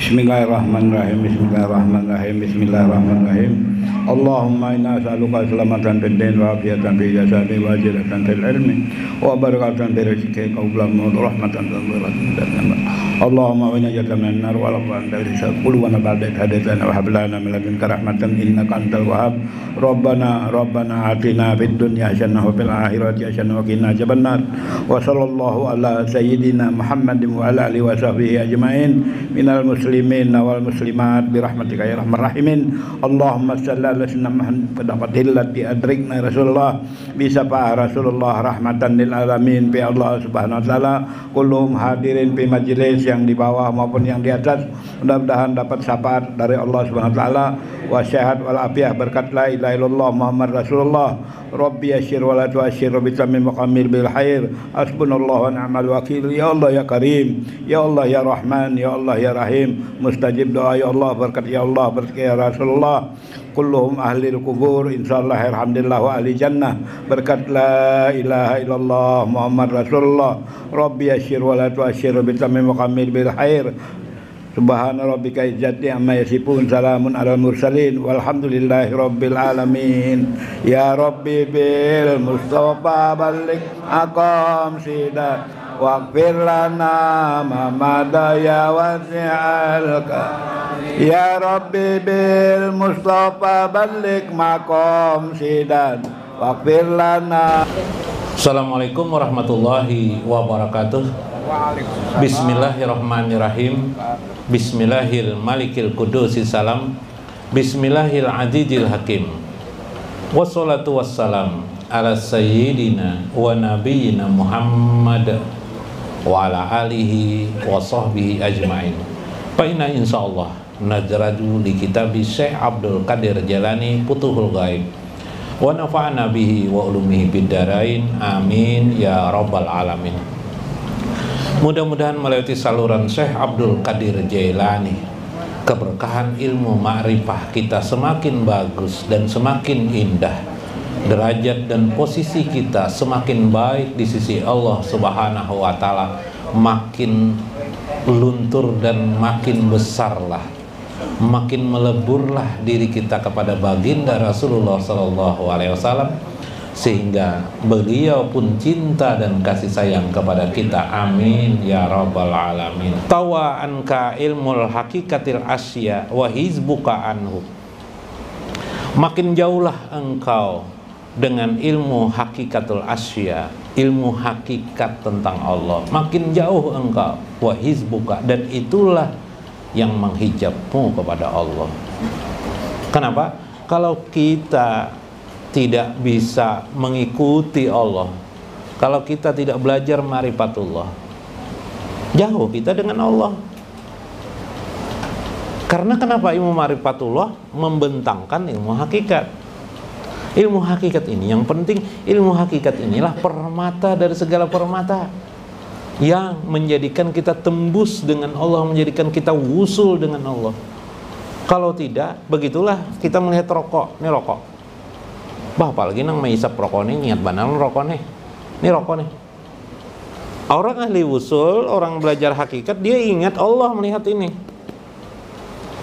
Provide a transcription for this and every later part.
Bismillahirrahmanirrahim. Bismillahirrahmanirrahim. Bismillahirrahmanirrahim. Allahumma inna as'aluka salamatan fid din wa afiyatan fi jasadi wa ajratan fil ilmi wa barakatan fi rizqi wa rahmatan dan Allahumma inna jataman nar wa laqan dari sabul wa nabadat hadatan wa hablana min ladunka rahmatan innaka antal wahhab. Rabbana atina fid dunya hasanah wa fil akhirati hasanah wa qina adzabannar. Wa sallallahu ala sayyidina Muhammadin wa ala alihi wa sahbihi ajmain minal muslimin wal muslimat bi rahmatika ya arhamar rahimin. Allahumma shalli ala sayyidina Muhammad fadillati adrikna Rasulullah bisa pa Rasulullah rahmatan lil alamin bi Allah subhanahu wa taala. Kulluhum hadirin fi majlis yang di bawah maupun yang di atas, mudah-mudahan dapat syafaat dari Allah subhanahu wa taala wa syahat wal afiyah berkat la ilaha illallah Muhammad Rasulullah. Rabbi yassir wa la tu'assir bi tamim muqammil bil khair. Hasbunallahu wa ni'mal wakil. Ya Allah ya Karim, ya Allah ya Rahman, ya Allah ya Rahim. Mustajib doa ya Allah, berkat ya Allah, berkat ya Rasulullah. Kulluhum ahlil kubur insyaallah alhamdulillah wa ahli jannah berkat la ilaha illallah Muhammad Rasulullah. Rabbi yassir wa la tu'assir bi tamim muqammil bil khair. Subhana rabbika izzati amma yasifun, salamun alal mursalin walhamdulillahi rabbil alamin. Ya Rabbi bil Mustafa balik aqam sidat waghfir lana ma madaya wasi'al ka. Ya Rabbi bil Mustafa balik maqam sidat waghfir lana. Assalamualaikum warahmatullahi wabarakatuh. Bismillahirrahmanirrahim. Bismillahil malikil kudusis salam. Bismillahil azizil hakim. Wassalatu wassalam ala sayyidina wa nabiyyina Muhammad wa ala alihi wa sahbihi ajma'in. Fa inna insyaallah najradu li kitabi Syekh Abdul Qadir Jalani Futuhul Ghaib wa nafa'na bihi wa ulumihi bid darain amin ya rabbal alamin. Mudah-mudahan melalui saluran Syekh Abdul Qadir Jailani keberkahan ilmu ma'rifah kita semakin bagus dan semakin indah, derajat dan posisi kita semakin baik di sisi Allah Subhanahu wa taala, makin luntur dan makin besarlah, makin meleburlah diri kita kepada baginda Rasulullah sallallahu alaihi wasallam, sehingga beliau pun cinta dan kasih sayang kepada kita. Amin ya rabbal alamin. Tawa anka ilmul hakikatil asya wa hizbuka anhu. Makin jauhlah engkau dengan ilmu hakikatul asya, ilmu hakikat tentang Allah. Makin jauh engkau wa hizbuka, dan itulah yang menghijabmu kepada Allah. Kenapa? Kalau kita tidak bisa mengikuti Allah, kalau kita tidak belajar ma'rifatullah, jauh kita dengan Allah. Karena kenapa? Ilmu ma'rifatullah membentangkan ilmu hakikat. Ilmu hakikat ini yang penting. Ilmu hakikat inilah permata dari segala permata yang menjadikan kita tembus dengan Allah, menjadikan kita wusul dengan Allah. Kalau tidak, begitulah kita melihat rokok. Ini rokok, bah, apalagi nang menghisap rokok ini, ingat banal rokok nih. Ini rokok nih. Orang ahli wusul, orang belajar hakikat, dia ingat Allah melihat ini.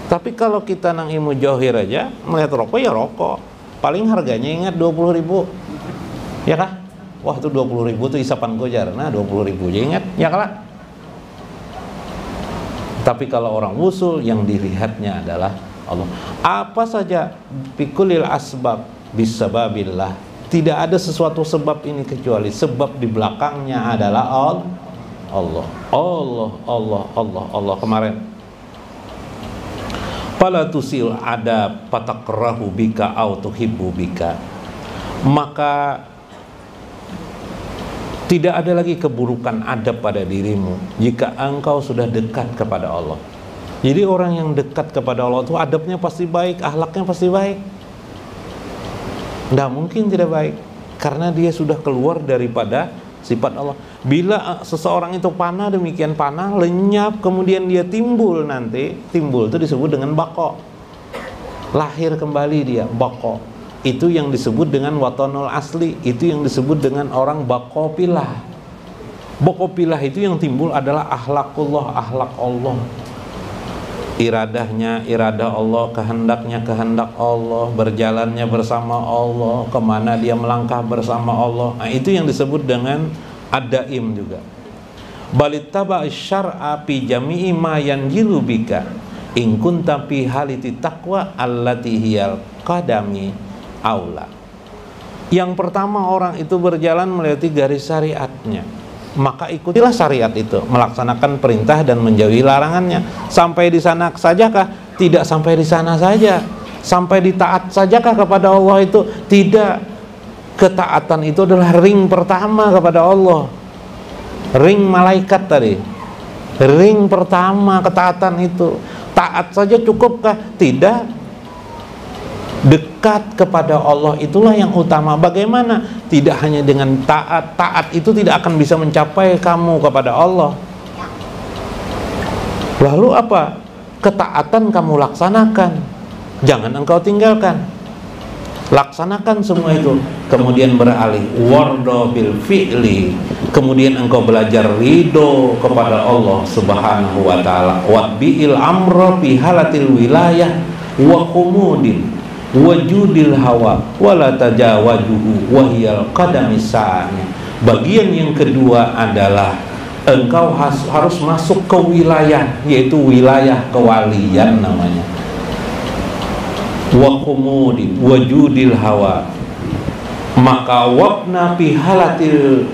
Tapi kalau kita nang ilmu jauhir aja, melihat rokok ya rokok. Paling harganya ingat 20.000. Ya kah? Wah, itu 20.000 tuh isapan gojar. Nah, 20.000 aja ingat. Ya kah? Tapi kalau orang wusul, yang dilihatnya adalah Allah. Apa saja bikulil asbab bisababillah. Tidak ada sesuatu sebab ini kecuali sebab di belakangnya adalah Allah. Allah. Kemarin fala tusil ada patakrahu bika au tuhibbu bika. Maka tidak ada lagi keburukan adab pada dirimu jika engkau sudah dekat kepada Allah. Jadi orang yang dekat kepada Allah itu adabnya pasti baik, akhlaknya pasti baik. Tidak mungkin tidak baik, karena dia sudah keluar daripada sifat Allah. Bila seseorang itu panah, demikian panah, lenyap, kemudian dia timbul nanti, timbul itu disebut dengan bako. Lahir kembali dia, bako. Itu yang disebut dengan watonul asli, itu yang disebut dengan orang bako pilah. Bako pilah itu yang timbul adalah akhlakullah, akhlak Allah. iradahnya iradah Allah, kehendaknya kehendak Allah, berjalannya bersama Allah, kemana dia melangkah bersama Allah. Nah, itu yang disebut dengan ad-daim juga. Balittaba syar'a fi jami'i ma yanjilu bika in kunta fi haliti taqwa allati hiyal qadami aula. Yang pertama, orang itu berjalan melewati garis syariatnya, maka ikutilah syariat itu, melaksanakan perintah dan menjauhi larangannya. Sampai di sana sajakah? Tidak sampai di sana saja. Sampai di taat sajakah kepada Allah itu? Tidak. Ketaatan itu adalah ring pertama kepada Allah. Ring malaikat tadi. Ring pertama ketaatan itu. Taat saja cukupkah? Tidak. Dekat kepada Allah itulah yang utama. Bagaimana? Tidak hanya dengan taat. Taat itu tidak akan bisa mencapai kamu kepada Allah. Lalu apa? Ketaatan kamu laksanakan, jangan engkau tinggalkan. Laksanakan semua itu. Kemudian beralih wardo bil fi'li. Kemudian engkau belajar ridho kepada Allah subhanahu wa ta'ala. Watbi'il amra fi halatil wilayah wa khumudin wajudil hawa wala tajawajuhu wahiyal qadamisani. Bagian yang kedua adalah engkau harus masuk ke wilayah, yaitu wilayah kewalian namanya. Wa khumudin wajudil hawa, maka wabna fi halatil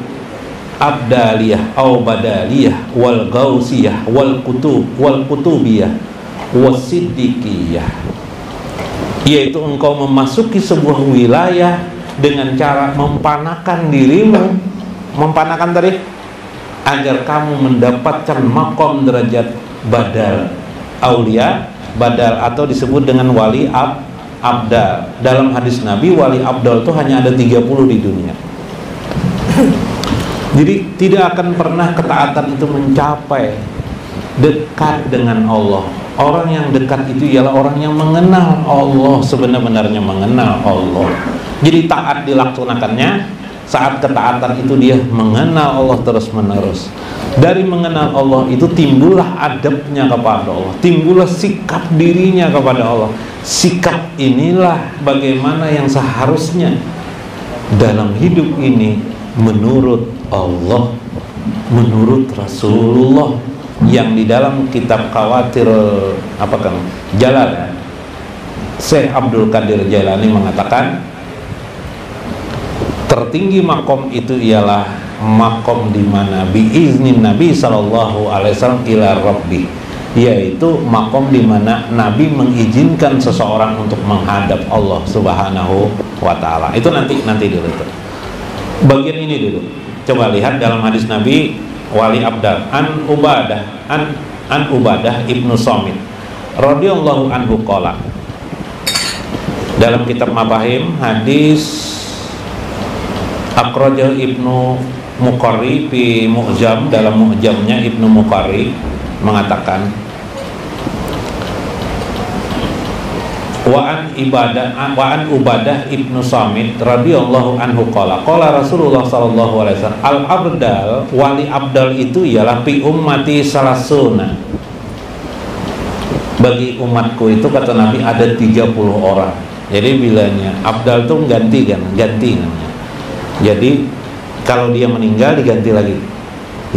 abdaliyah au badaliyah wal gausiyah wal kutubiyah wasiddiqiyah, yaitu engkau memasuki sebuah wilayah dengan cara mempanakan dirimu. Mempanakan tadi agar kamu mendapatkan makom derajat badal aulia, badal atau disebut dengan wali abdal. Dalam hadis Nabi, wali abdal itu hanya ada 30 di dunia. Jadi tidak akan pernah ketaatan itu mencapai dekat dengan Allah. Orang yang dekat itu ialah orang yang mengenal Allah, sebenar-benarnya mengenal Allah. Jadi taat dilaksanakannya. Saat ketaatan itu dia mengenal Allah terus-menerus. Dari mengenal Allah itu timbullah adabnya kepada Allah, timbullah sikap dirinya kepada Allah. Sikap inilah bagaimana yang seharusnya dalam hidup ini menurut Allah, menurut Rasulullah, yang di dalam kitab Khawatir apa kan Jalal, Syekh Abdul Qadir Jailani mengatakan tertinggi makom itu ialah makom di mana biiznin Nabi sallallahu alaihi wasallam ila Rabbi, yaitu makom di mana Nabi mengizinkan seseorang untuk menghadap Allah Subhanahu wa taala. Itu nanti dulu itu. Bagian ini dulu. Coba lihat dalam hadis Nabi wali abdal an Ubadah ibnu Samit radhiyallahu anhu qala, dalam kitab Mafahim hadis akhrajahu Ibnu Muqarri fi Mu'jam, dalam Mu'jamnya Ibnu Muqarri mengatakan wa an Ubadah ibnu Samit radhiyallahu anhu qala Rasulullah sallallahu alaihi wasallam al abdal, wali abdal itu ialah fi ummati salasuna, bagi umatku itu kata Nabi ada 30 orang. Jadi bilanya abdal itu ganti namanya. Jadi kalau dia meninggal diganti lagi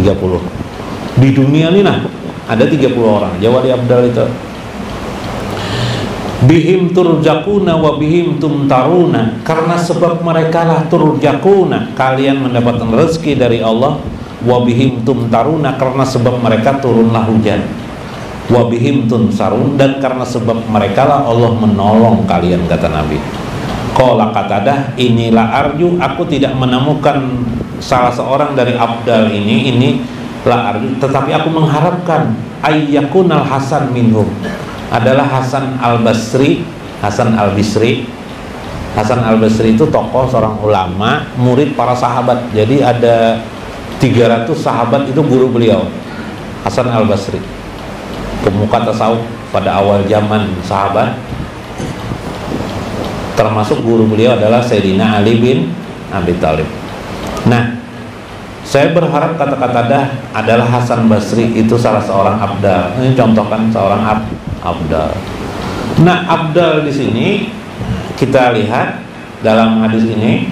30. Di dunia ini nah ada 30 orang wali abdal itu. Bihim turjakuna wa bihim tumtaruna, karena sebab mereka lah turjakuna, kalian mendapatkan rezeki dari Allah. Wa bihim tumtaruna, karena sebab mereka turunlah hujan. Wa bihim tunsarun, dan karena sebab mereka lah Allah menolong kalian, kata Nabi. Qala Qatadah, inilah arju, aku tidak menemukan salah seorang dari abdal ini la arju, tetapi aku mengharapkan ayyakunal hasan minhum, adalah Hasan al-Basri. Hasan al-Basri itu tokoh, seorang ulama, murid para sahabat. Jadi ada 300 sahabat itu guru beliau, Hasan al-Basri, pemuka tasawuf pada awal zaman sahabat. Termasuk guru beliau adalah Sayyidina Ali bin Abi Thalib. Nah, Saya berharap kata-kata dah adalah Hasan Basri itu salah seorang abdal. Ini contohkan seorang abdal. Nah, abdal di sini kita lihat dalam hadis ini,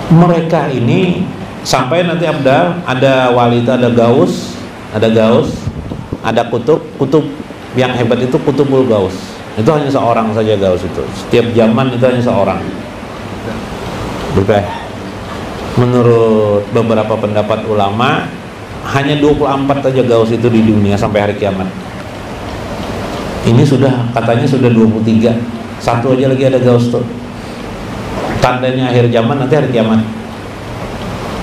mereka ini sampai nanti abdal, ada wali itu ada gaus, ada kutub yang hebat itu kutubul gaus. Itu hanya seorang saja gaus itu. Setiap zaman itu hanya seorang. Betul. Menurut beberapa pendapat ulama, hanya 24 saja gaus itu di dunia sampai hari kiamat. Ini katanya sudah 23. Satu aja lagi ada gaus tuh. Tandanya akhir zaman nanti hari kiamat.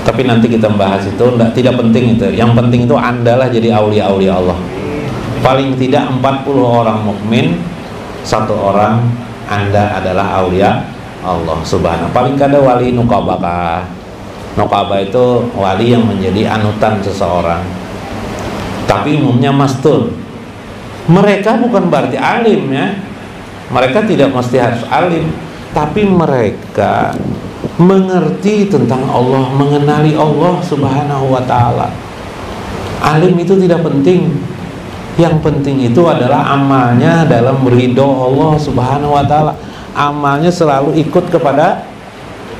Tapi nanti kita bahas itu, tidak penting itu. Yang penting itu andalah jadi aulia-aulia Allah. Paling tidak 40 orang mukmin, satu orang Anda adalah aulia Allah subhanahu. Paling kada wali nukabah. Nukabah itu wali yang menjadi anutan seseorang. Tapi umumnya mastur. Mereka bukan berarti alim ya. Mereka tidak mesti harus alim, tapi mereka mengerti tentang Allah, mengenali Allah subhanahu wa ta'ala. Alim itu tidak penting. Yang penting itu adalah amalnya dalam ridho Allah subhanahu wa ta'ala. Amalnya selalu ikut kepada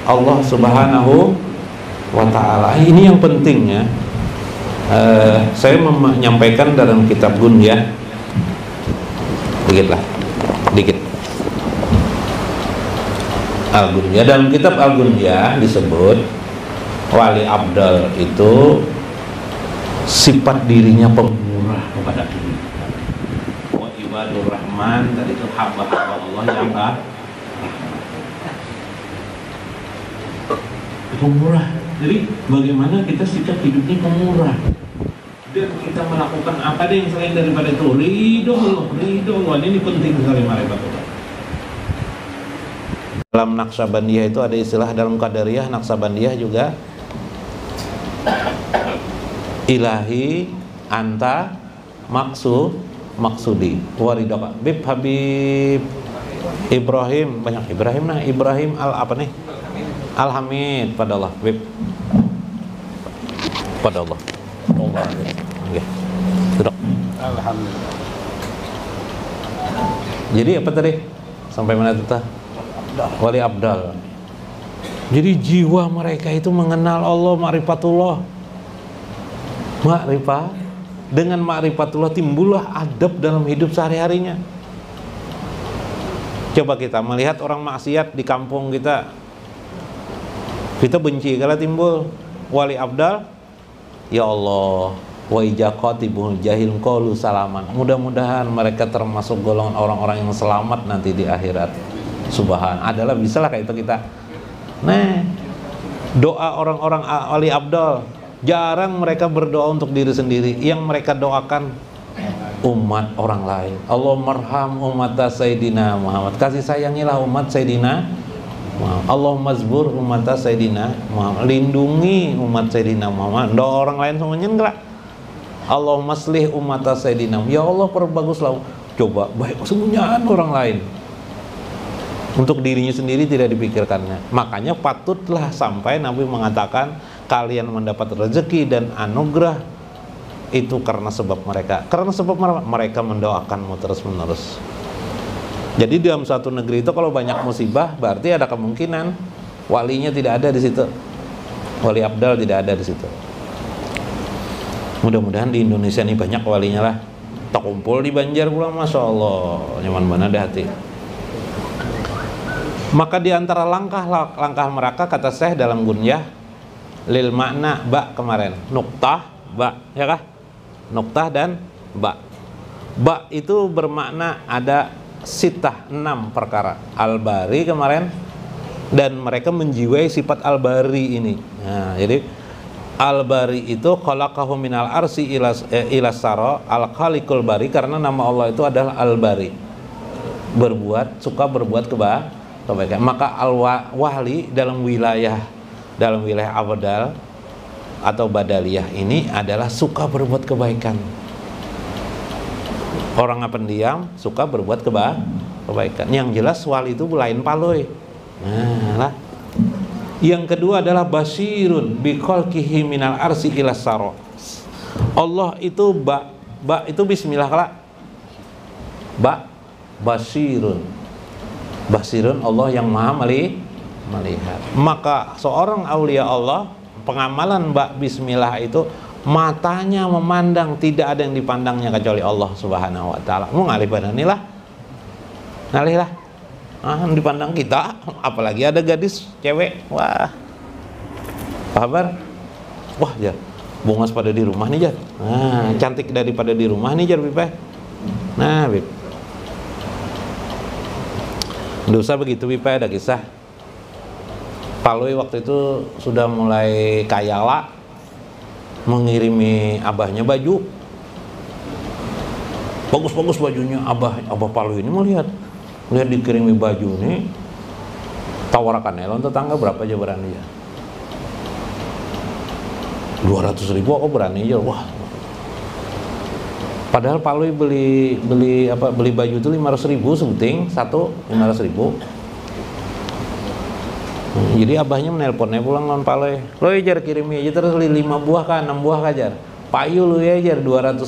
Allah subhanahu wa ta'ala. Ini yang pentingnya. Saya menyampaikan dalam kitab Gunyah dikit Al-Gunyah. Dalam kitab Al-Gunyah disebut wali abdal itu sifat dirinya pemurah kepada kita. Wa ibadur rahman, tadi itu hamba-hamba Allah yang pemurah. Jadi bagaimana kita sikap hidupnya pemurah, dan kita melakukan apa deh yang selain daripada itu ridho Allah. Ini penting sekali marifat Allah. Dalam Naqsabandiyah itu ada istilah, dalam Qadariyah Naqsabandiyah juga, ilahi anta maksudi waridaka. Habib Ibrahim, banyak Ibrahim. Nah, Ibrahim Al-Hamid pada Allah. Pada Allah. Okay. Duduk. Alhamdulillah. Jadi apa tadi? Sampai mana tadi? Wali abdal. Jadi jiwa mereka itu mengenal Allah, ma'rifatullah. Ma'rifah. Dengan ma'rifatullah timbullah adab dalam hidup sehari-harinya. Coba kita melihat orang maksiat di kampung kita benci kalau timbul wali abdal. Ya Allah, wa ijaqatibul jahil qalu salaman. Mudah-mudahan mereka termasuk golongan orang-orang yang selamat nanti di akhirat. Adalah bisalah kayak itu kita. Nah, doa orang-orang wali abdal, jarang mereka berdoa untuk diri sendiri. Yang mereka doakan umat orang lain. Allahummarham umat Sayyidina Muhammad. Kasih sayangilah umat Sayyidina Muhammad. Allahumma zbur umat Sayyidina Muhammad. Lindungi umat Sayyidina Muhammad. Doa orang lain semuanya enggak. Allahumma aslih umat Sayyidina. Ya Allah, perbaguslah. Coba baik semuanya orang lain. Untuk dirinya sendiri tidak dipikirkannya. Makanya patutlah sampai Nabi mengatakan kalian mendapat rezeki dan anugerah itu karena sebab mereka. Karena sebab mereka mendoakanmu terus-menerus. Jadi dalam suatu negeri itu kalau banyak musibah berarti ada kemungkinan walinya tidak ada di situ. Wali abdal tidak ada di situ. Mudah-mudahan di Indonesia ini banyak walinya lah. Tak kumpul di Banjar pulang, masya Allah, nyaman mana dah hati. Maka di antara langkah mereka, kata Syekh dalam Gunyah, lil makna ba kemarin, nuktah ba, ya kah? Nuktah dan ba. Ba itu bermakna ada sitah 6 perkara. Al-Bari kemarin, dan mereka menjiwai sifat Al-Bari ini. Nah, jadi Al-Bari itu khalaqahu minal arsi ilas sara, al-khaliqul bari, karena nama Allah itu adalah Al-Bari. Suka berbuat kebaikan. Maka al-wahli dalam wilayah abdal atau badaliyah ini adalah suka berbuat kebaikan. Orang pendiam suka berbuat kebaikan. Yang jelas wali itu lain paloi. Nah lah. Yang kedua adalah basyirun biqalqihi minal arsi ila saro. Allah itu ba itu bismillah kala. Basyirun. Basyirun Allah yang maha melihat. Maka seorang aulia Allah, pengamalan bismillah itu matanya memandang, tidak ada yang dipandangnya kecuali Allah Subhanahu wa taala. Mau ngalih pada inilah. Ngalih lah. Dipandang kita, apalagi ada gadis cewek, wah, apa kabar? Wah, Jar, bungas pada di rumah nih, Jar. Nah, cantik daripada di rumah nih, Jar, Bib. Nah, Bib. Dosa begitu, Bib, ada kisah. Paloi waktu itu sudah mulai kayala, mengirimi abahnya baju. Bagus-bagus bajunya, abah Paloi ini mau lihat dikirimi baju nih, tawarakan elon tetangga berapa aja berani ya? 200.000 aku berani aja. Wah, padahal Paloi beli baju itu 500.000 sebuting satu, 500.000. Jadi abahnya menelponnya pulang non Paloi, lo Jar kirimi aja terus 5 buah kan, 6 buah kajar. Payu lu ya Jar 200.000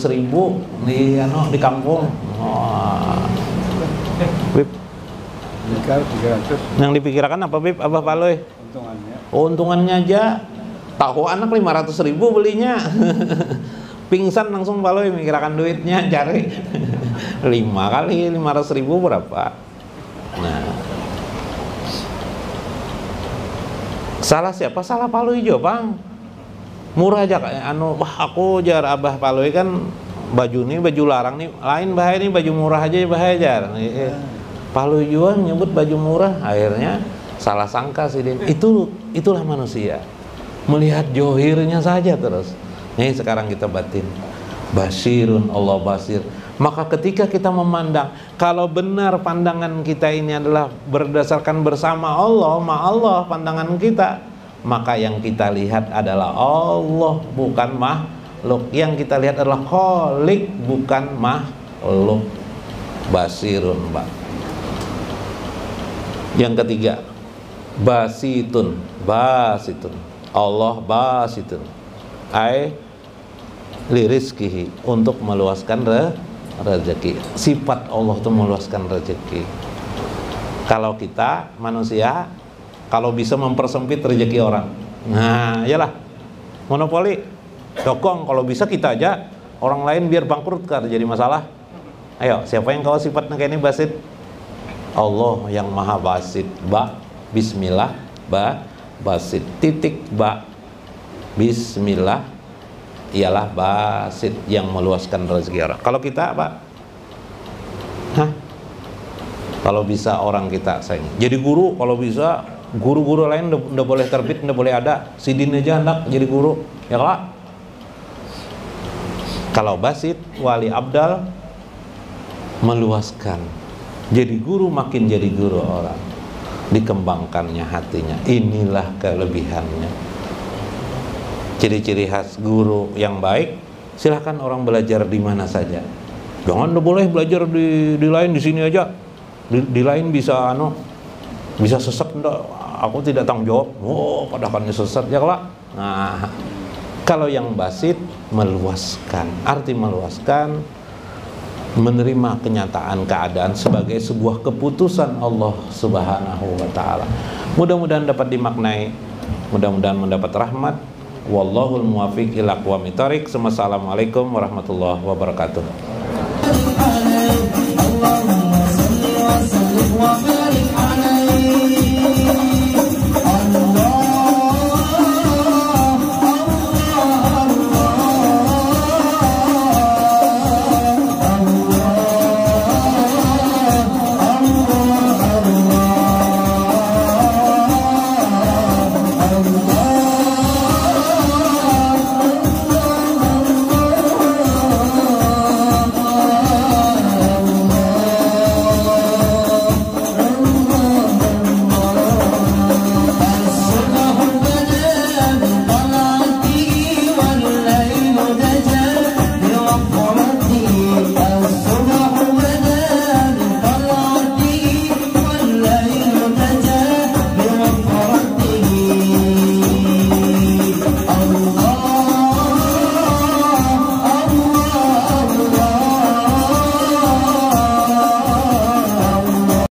di kampung. Wah. Bib, yang dipikirkan apa Bib? Abah Paloi? Untungannya. Oh, untungannya aja. Tahu anak 500.000 belinya. Pingsan langsung Paloi mikirkan duitnya cari. 5 kali 500.000 berapa? Nah, salah siapa? Salah Paloi jo, Bang. Murah aja kayak wah aku Jar Abah Paloi kan baju nih baju larang nih lain bahaya nih baju murah aja bahaya Jar. Paloi juga nyebut baju murah, akhirnya salah sangka sih dia. Itulah manusia, melihat johirnya saja terus. Nih sekarang kita batin, basyirun Allah basir. Maka ketika kita memandang, kalau benar pandangan kita ini adalah berdasarkan bersama Allah, Allah pandangan kita, maka yang kita lihat adalah Allah bukan makhluk. Yang kita lihat adalah Khalik bukan makhluk. Basirun, Mbak. Yang ketiga, basitun. Allah basitun ai lirizkihi, untuk meluaskan rezeki. Sifat Allah itu meluaskan rezeki. Kalau kita manusia, kalau bisa mempersempit rezeki orang, nah iyalah monopoli dokong. Kalau bisa kita aja, orang lain biar bangkrut kan jadi masalah. Ayo, siapa yang kau sifatnya kayak ini basit? Allah yang maha basit. Bismillah basit titik Bismillah ialah basit yang meluaskan rezeki orang. Kalau kita apa? Kalau bisa orang kita sayang. Jadi guru, kalau bisa guru-guru lain udah boleh terbit, udah boleh ada. Sidin aja hendak jadi guru, ya Kak? Kalau basit, wali abdal, meluaskan. Jadi guru makin jadi guru orang, dikembangkannya hatinya. Inilah kelebihannya. Ciri-ciri khas guru yang baik, silahkan orang belajar di mana saja. Jangan udah boleh belajar di lain, di sini aja. Di lain bisa bisa sesat, enggak, aku tidak tanggung jawab. Oh, padahal sesat ya Kak. Nah, kalau yang basit meluaskan, arti meluaskan, menerima kenyataan keadaan sebagai sebuah keputusan Allah Subhanahu wa taala. Mudah-mudahan dapat dimaknai, mudah-mudahan mendapat rahmat. Wallahul muwaffiq ila aqwamit thoriq. Assalamualaikum warahmatullahi wabarakatuh.